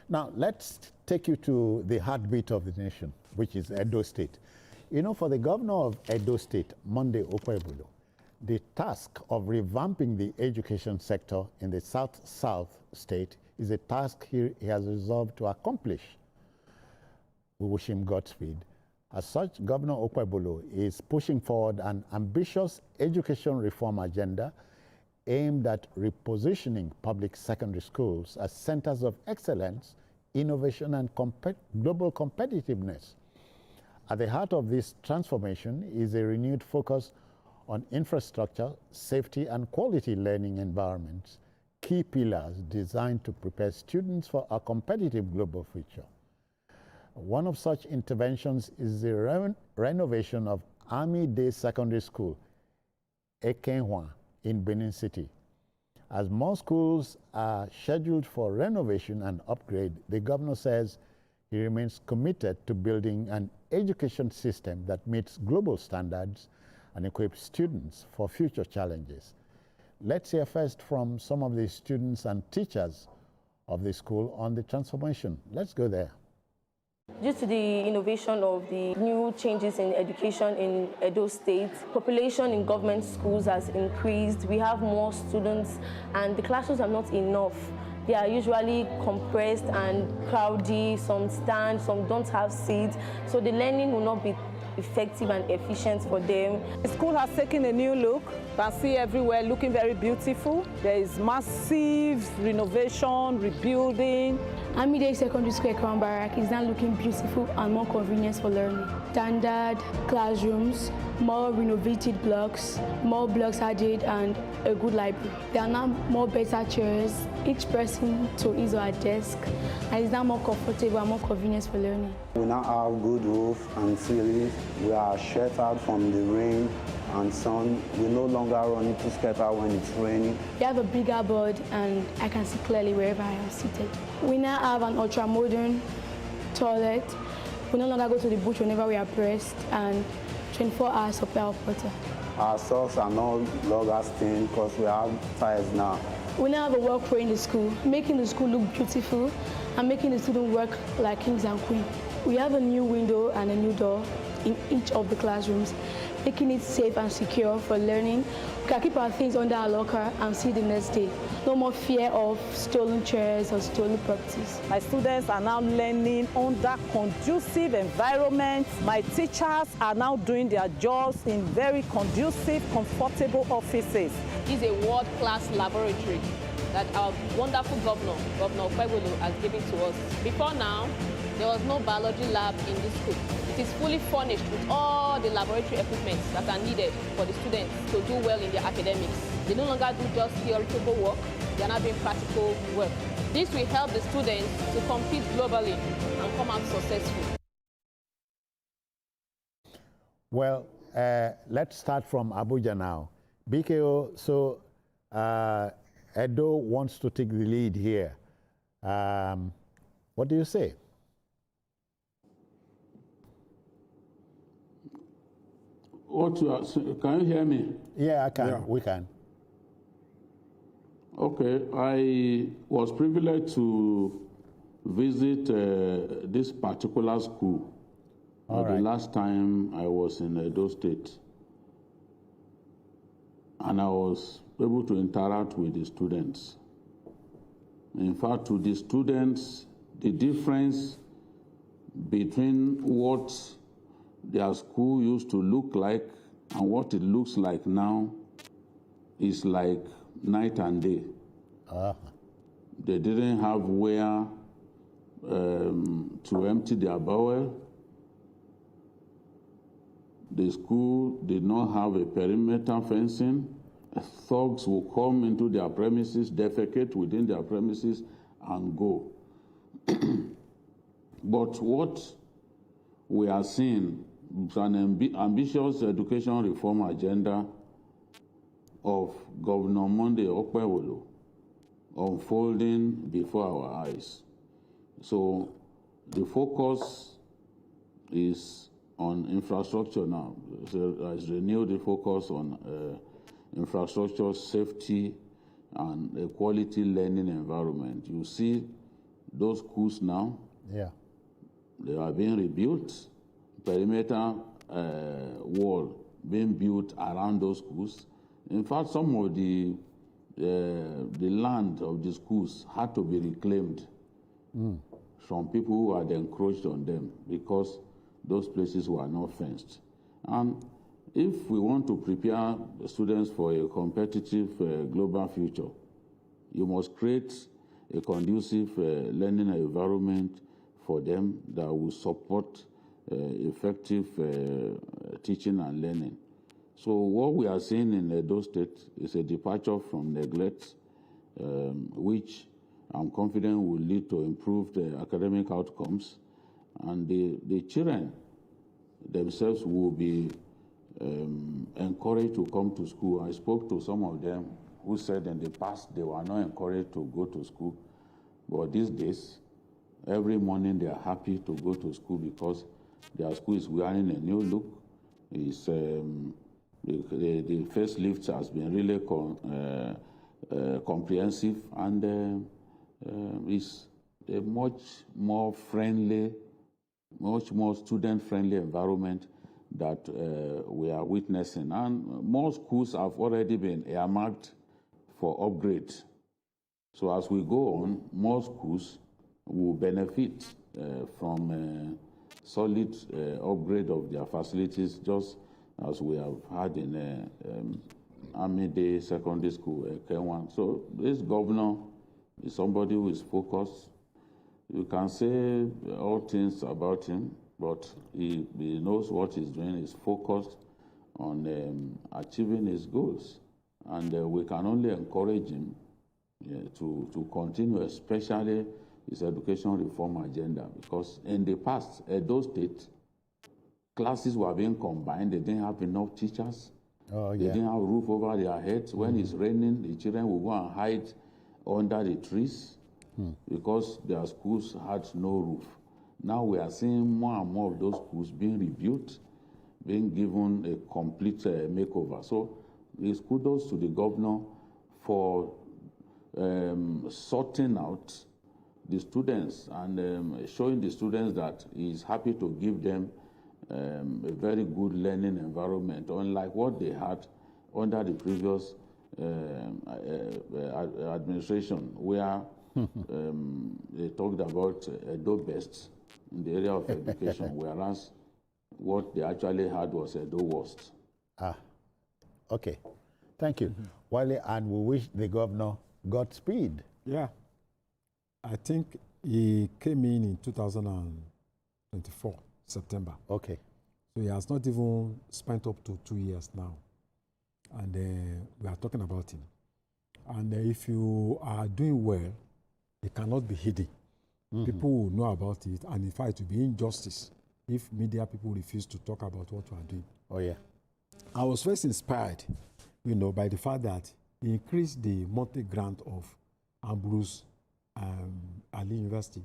Now, let's take you to the heartbeat of the nation, which is Edo State. You know, for the governor of Edo State, Monday Okpebholo, the task of revamping the education sector in the South state is a task he has resolved to accomplish. We wish him Godspeed. As such, Governor Okpebholo is pushing forward an ambitious education reform agenda aimed at repositioning public secondary schools as centers of excellence, innovation, and global competitiveness. At the heart of this transformation is a renewed focus on infrastructure, safety, and quality learning environments, key pillars designed to prepare students for a competitive global future. One of such interventions is the renovation of Army Day Secondary School, Ekenwa, in Benin City. As more schools are scheduled for renovation and upgrade, the governor says he remains committed to building an education system that meets global standards and equips students for future challenges. Let's hear first from some of the students and teachers of the school on the transformation. Let's go there. Due to the innovation of the new changes in education in Edo State, population in government schools has increased. We have more students and the classrooms are not enough. They are usually compressed and crowded, some stand, some don't have seats, so the learning will not be effective and efficient for them. The school has taken a new look. You can see everywhere looking very beautiful. There is massive renovation, rebuilding. Army Day Secondary School Crown Barrack is now looking beautiful and more convenient for learning. Standard classrooms, more renovated blocks, more blocks added, and a good library. There are now more better chairs, each person to his or her desk, and it's now more comfortable and more convenient for learning. We now have good roof and ceiling. We are sheltered from the rain and sun. We no longer run into scatter when it's raining. We have a bigger board and I can see clearly wherever I am seated. We now have an ultra-modern toilet. We no longer go to the bush whenever we are pressed, and 24-hour supply of water. Our socks are no longer stained because we have tiles now. We now have a walkway in the school, making the school look beautiful and making the students work like kings and queens. We have a new window and a new door in each of the classrooms, making it safe and secure for learning. We can keep our things under our locker and see the next day. No more fear of stolen chairs or stolen properties. My students are now learning under conducive environments. My teachers are now doing their jobs in very conducive, comfortable offices. This is a world-class laboratory that our wonderful Governor Okpebholo, has given to us. Before now, there was no biology lab in this school. It is fully furnished with all the laboratory equipment that are needed for the students to do well in their academics. They no longer do just theoretical work, they are now doing practical work. This will help the students to compete globally and come out successful. Well, let's start from Abuja now. BKO, so Edo wants to take the lead here. What do you say? What you are saying, can you hear me? Yeah, I can. Yeah. We can. Okay, I was privileged to visit this particular school the last time I was in Edo State. And I was able to interact with the students. In fact, to the students, the difference between what their school used to look like and what it looks like now is like night and day. They didn't have where to empty their bowel. The school did not have a perimeter fencing. Thugs will come into their premises, defecate within their premises, and go. But what we are seeing is an ambitious education reform agenda of Governor Monday Okpebholo unfolding before our eyes. So the focus is on infrastructure now. So has renewed the focus on infrastructure, safety, and a quality learning environment. You see those schools now. Yeah. They are being rebuilt. Perimeter wall being built around those schools. In fact, some of the land of the schools had to be reclaimed from people who had encroached on them because those places were not fenced. And if we want to prepare the students for a competitive global future, you must create a conducive learning environment for them that will support effective teaching and learning. So what we are seeing in Edo State is a departure from neglect, which I'm confident will lead to improved academic outcomes, and the children themselves will be encouraged to come to school. I spoke to some of them who said in the past they were not encouraged to go to school, but these days, every morning they are happy to go to school because their school is wearing a new look. It's, the facelift has been really comprehensive, and it's a much more friendly, much more student-friendly environment that we are witnessing. And more schools have already been earmarked for upgrade. So as we go on, more schools will benefit from solid upgrade of their facilities, just as we have had in Army Day Secondary School, K1. So this governor is somebody who is focused. You can say all things about him, but he knows what he's doing. He's focused on achieving his goals. And we can only encourage him to continue, especially his education reform agenda, because in the past, Edo State, classes were being combined. They didn't have enough teachers. Oh, yeah. They didn't have a roof over their heads. When it's raining, the children will go and hide under the trees because their schools had no roof. Now we are seeing more and more of those schools being rebuilt, being given a complete makeover. So it's kudos to the governor for sorting out the students and showing the students that he is happy to give them a very good learning environment, unlike what they had under the previous administration, where they talked about Edo best in the area of education, whereas what they actually had was Edo worst. Okay. Thank you. Wale, and we wish the governor Godspeed. Yeah. I think he came in 2024, September. Okay. So he has not even spent up to 2 years now. And we are talking about him. And if you are doing well, it cannot be hidden. People will know about it. And in fact, it will be injustice if media people refuse to talk about what we are doing. Oh, yeah. I was first inspired, by the fact that he increased the monthly grant of Ambrose Ali University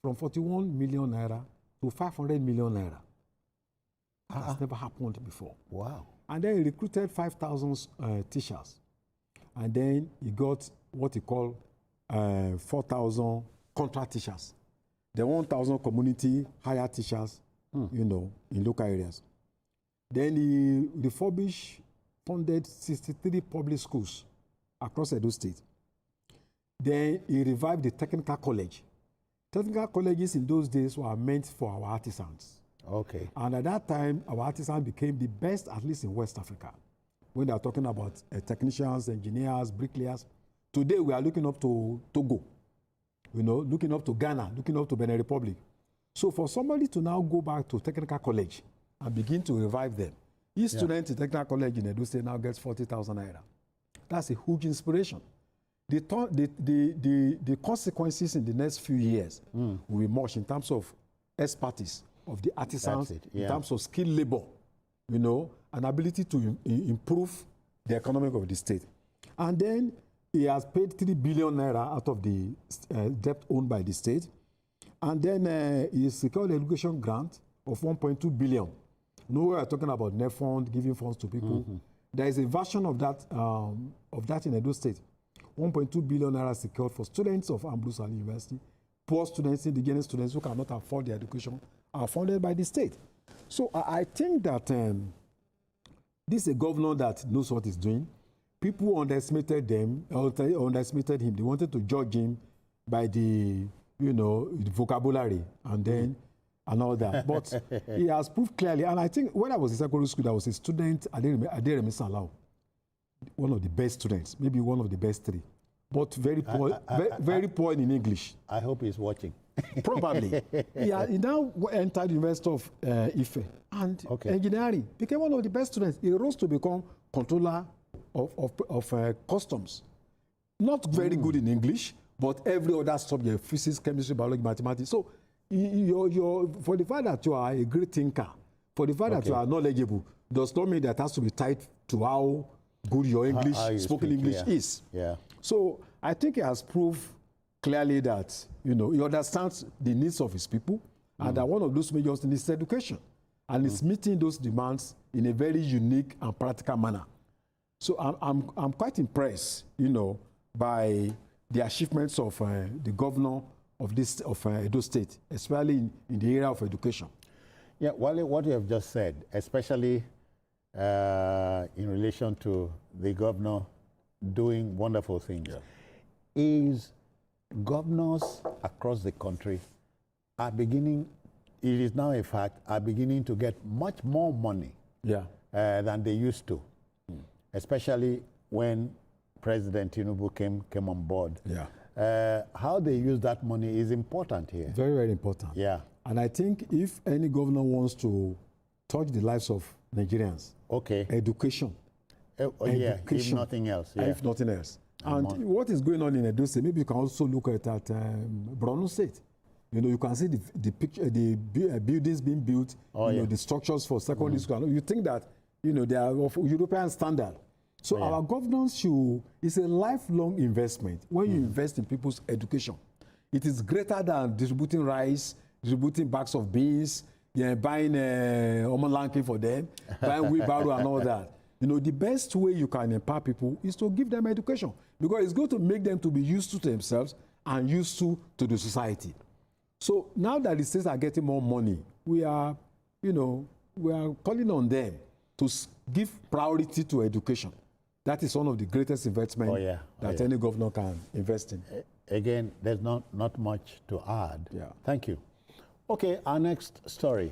from 41 million naira to 500 million naira. That has never happened before. Wow. And then he recruited 5,000 teachers. And then he got what he called 4,000 contract teachers. The 1,000 community hire teachers, in local areas. Then he refurbished, funded 63 public schools across Edo State. Then he revived the technical college. Technical colleges in those days were meant for our artisans. Okay. And at that time, our artisans became the best, at least in West Africa. When they are talking about technicians, engineers, bricklayers. Today, we are looking up to Togo, looking up to Ghana, looking up to Benin Republic. So for somebody to now go back to technical college and begin to revive them, each student in technical college in Edo State now gets 40,000 naira. That's a huge inspiration. The consequences in the next few years will be much in terms of expertise of the artisans, in terms of skilled labor, an ability to improve the economy of the state. And then he has paid 3 billion naira out of the debt owned by the state. And then he secured an education grant of 1.2 billion. We are talking about net fund, giving funds to people. There is a version of that in Edo State. 1.2 billion naira secured for students of Ambrose Ali University, poor students, indigenous students who cannot afford their education are funded by the state. So I think that this is a governor that knows what he's doing. People underestimated him. They wanted to judge him by the vocabulary and all that. But he has proved clearly. And I think when I was in secondary school, there was a student, Aderemi Salau, one of the best students, maybe one of the best three, but very poor, very poor in English. I hope he's watching. Probably. He now entered the University of Ife and engineering, became one of the best students. He rose to become controller of customs. Not very good in English, but every other subject, physics, chemistry, biology, mathematics. So for the fact that you are a great thinker, for the fact that you are knowledgeable, does not mean that has to be tied to how good your English, spoken English is. Yeah. So I think he has proved clearly that he understands the needs of his people, and that one of those major needs is education, and is meeting those demands in a very unique and practical manner. So I'm quite impressed, by the achievements of the governor of Edo State, especially in the area of education. Yeah, Wale, what you have just said, especially in relation to the governor doing wonderful things, is governors across the country are beginning, it is now a fact, are beginning to get much more money than they used to, especially when President Tinubu came on board. How they use that money is important here. Very, very important. Yeah. And I think if any governor wants to touch the lives of Nigerians, education. Yeah, if nothing else. Yeah. If nothing else. And what is going on in Edo State, maybe you can also look at Borno State. You can see the picture, the buildings being built, the structures for secondary school. You think that, they are of European standard. So our governance is a lifelong investment. When you invest in people's education, it is greater than distributing rice, distributing bags of beans, buying omolanke for them, buying wheelbarrow and all that. The best way you can empower people is to give them education, because it's going to make them to be used to themselves and used to the society. So now that the states are getting more money, we are calling on them to give priority to education. That is one of the greatest investments that any governor can invest in. Again, there's not much to add. Thank you. Okay, our next story.